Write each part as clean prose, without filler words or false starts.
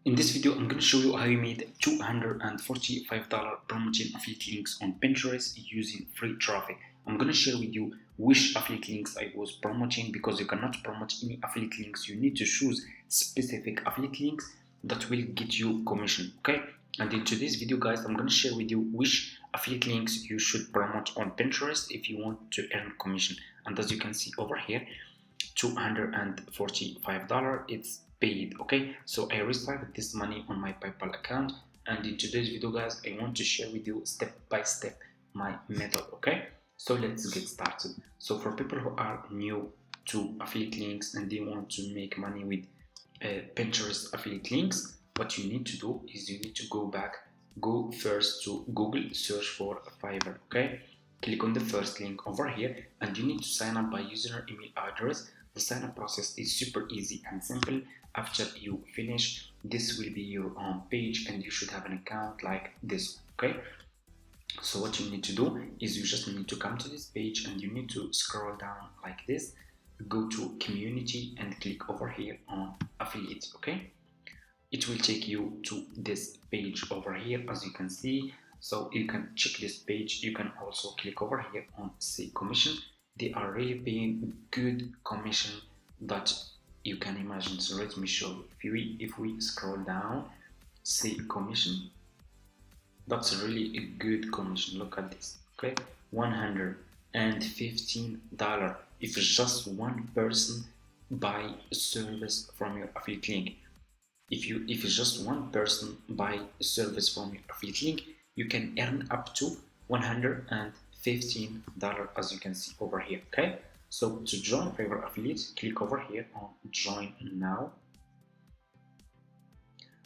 In this video, I'm going to show you how you made $245 promoting affiliate links on Pinterest using free traffic. I'm going to share with you which affiliate links I was promoting, because you cannot promote any affiliate links. You need to choose specific affiliate links that will get you commission, okay? And in today's video, guys, I'm going to share with you which affiliate links you should promote on Pinterest if you want to earn commission. And as you can see over here, $245, it's paid. Okay, so I received this money on my PayPal account, and in today's video, guys, I want to share with you step by step my method. Okay, so let's get started. So for people who are new to affiliate links and they want to make money with Pinterest affiliate links, what you need to do is you need to go first to Google, search for Fiverr. Okay, click on the first link over here, and you need to sign up by user email address. The sign up process is super easy and simple. After you finish, this will be your home page, and you should have an account like this. Okay, so what you need to do is you just need to come to this page, and you need to scroll down like this, go to community, and click over here on affiliate. Okay, it will take you to this page over here, as you can see. So you can check this page. You can also click over here on see commission. They are really paying good commission that you can imagine. So let me show you. If we scroll down, see commission, that's really a good commission. Look at this. Okay, $115 if just one person buy a service from your affiliate link. If it's just one person buy a service from your affiliate link, you can earn up to $115, as you can see over here. Okay, so to join Fiverr affiliate, click over here on join now,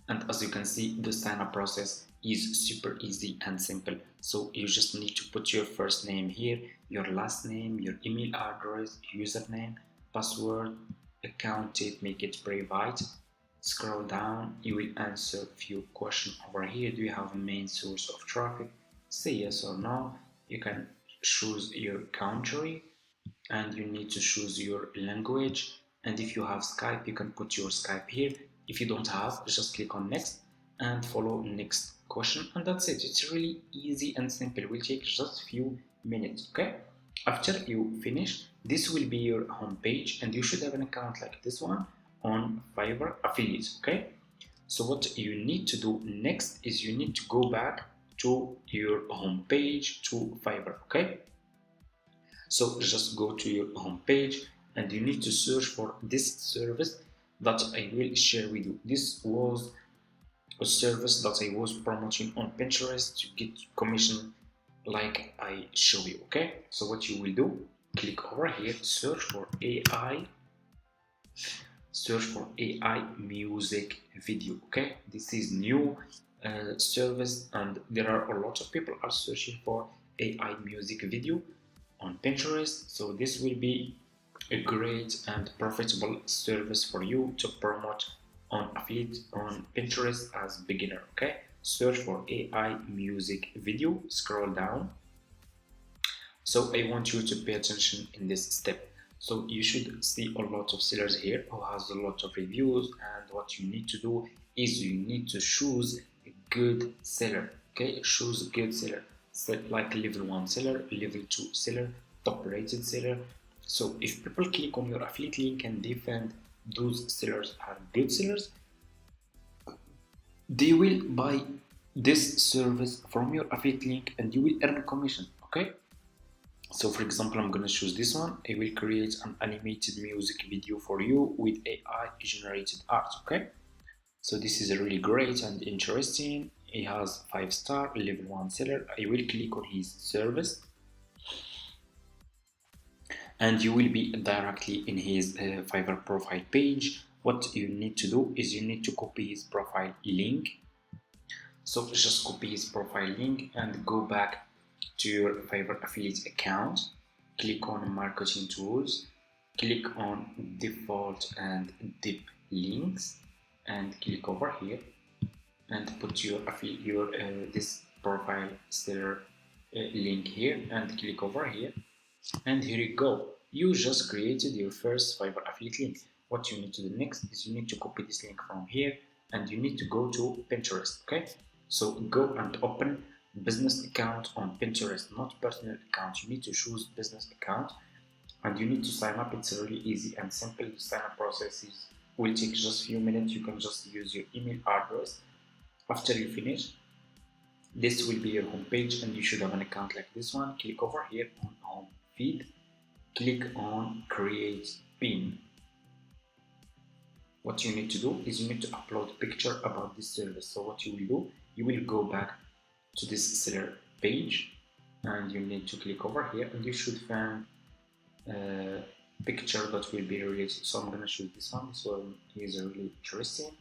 and as you can see, the sign up process is super easy and simple. So you just need to put your first name here, your last name, your email address, username, password, account type, make it private. Scroll down, you will answer a few questions over here. Do you have a main source of traffic? Say yes or no. You can choose your country, and you need to choose your language. And if you have Skype, you can put your Skype here. If you don't have, just click on next and follow next question, and that's it. It's really easy and simple. It will take just a few minutes. Okay, after you finish, this will be your home page, and you should have an account like this one on Fiverr affiliate. Okay, so what you need to do next is you need to go back to your home page to Fiverr. Okay, so just go to your home page, and you need to search for this service that I will share with you. This was a service that I was promoting on Pinterest to get commission like I show you. Okay, so what you will do, click over here, search for AI music video. Okay, this is new service, and there are a lot of people are searching for AI music video on Pinterest. So this will be a great and profitable service for you to promote on affiliate on Pinterest as beginner. Okay, search for AI music video, scroll down. So I want you to pay attention in this step. So you should see a lot of sellers here who has a lot of reviews, and what you need to do is you need to choose a good seller. Okay, choose a good seller, like level 1 seller, level 2 seller, top rated seller. So if people click on your affiliate link and they find those sellers are good sellers, they will buy this service from your affiliate link, and you will earn commission. Okay, so for example, I'm going to choose this one. I will create an animated music video for you with AI generated art. Okay, so this is really great and interesting. He has 5-star, level 1 seller. I will click on his service, and you will be directly in his Fiverr profile page. What you need to do is you need to copy his profile link. So just copy his profile link and go back to your Fiverr affiliate account. Click on marketing tools, click on default and deep links, and click over here and put your this profile seller link here, and click over here, and here you go. You just created your first Fiverr affiliate link. What you need to do next is you need to copy this link from here and you need to go to Pinterest. Okay, so go and open business account on Pinterest, not personal account. You need to choose business account and you need to sign up. It's really easy and simple. The sign up process will take just a few minutes. You can just use your email address. After you finish, this will be your home page and you should have an account like this one. Click over here on home feed, click on create pin. What you need to do is you need to upload a picture about this service. So what you will do, you will go back to this seller page and you need to click over here and you should find a picture that will be released. So I'm gonna choose this one. This one is really interesting.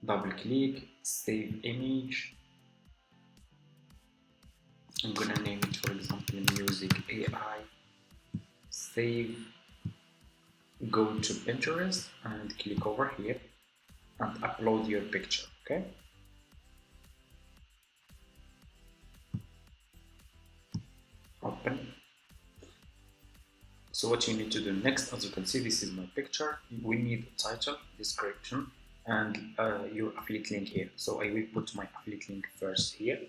Double click, save image. I'm gonna name it, for example, music AI. Save. Go to Pinterest and click over here and upload your picture. Okay, open. So what you need to do next, as you can see, this is my picture. We need title, description, and your affiliate link here. So I will put my affiliate link first here.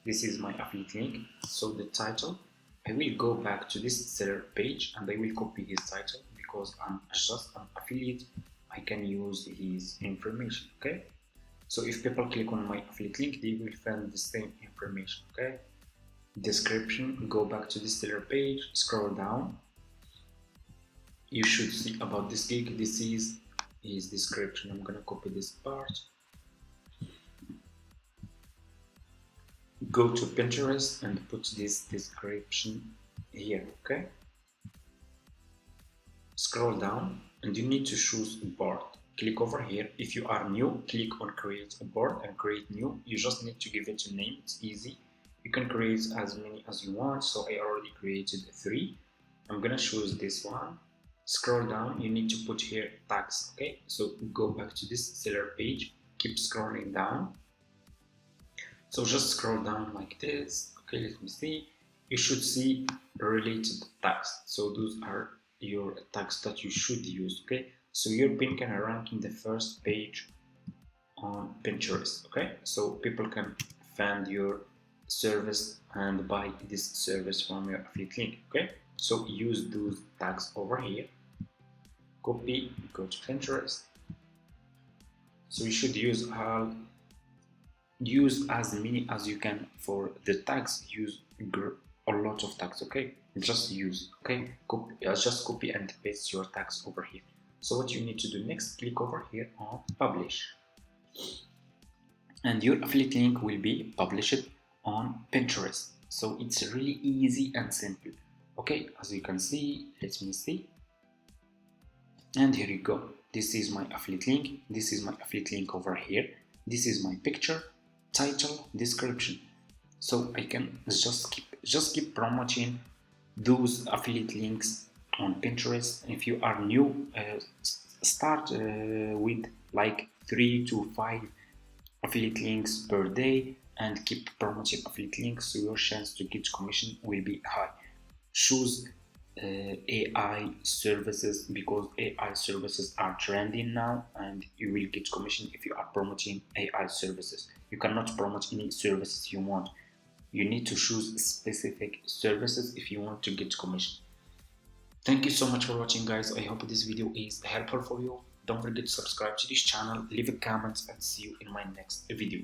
This is my affiliate link. So the title, I will go back to this seller page and I will copy his title because I'm just an affiliate. I can use his information. Okay, so if people click on my affiliate link, they will find the same information. Okay, description, go back to this seller page, scroll down. You should see about this gig. This is his description. I'm gonna copy this part. Go to Pinterest and put this description here. Okay, scroll down and you need to choose board. Click over here. If you are new, click on create a board and create new. You just need to give it a name. It's easy. You can create as many as you want. So I already created 3. I'm gonna choose this one. Scroll down. You need to put here tags. Okay, so go back to this seller page. Keep scrolling down. So just scroll down like this. Okay, let me see. You should see related tags. So those are your tags that you should use. Okay, so your pin can rank in the first page on Pinterest. Okay, so people can find your service and buy this service from your affiliate link. Okay, so use those tags over here. Copy, go to Pinterest. So you should use as many as you can for the tags. Use a lot of tags. Okay, just use. Okay, just copy and paste your tags over here. So what you need to do next, click over here on publish and your affiliate link will be published on Pinterest. So it's really easy and simple. Okay, as you can see, let me see, and here you go. This is my affiliate link. This is my affiliate link over here. This is my picture, title, description. So I can just keep promoting those affiliate links on Pinterest. If you are new, start with like 3 to 5 affiliate links per day and keep promoting affiliate links so your chance to get commission will be high. Choose AI services because AI services are trending now and you will get commission if you are promoting AI services. You cannot promote any services you want. You need to choose specific services if you want to get commission. Thank you so much for watching, guys. I hope this video is helpful for you. Don't forget to subscribe to this channel, leave a comment, and see you in my next video.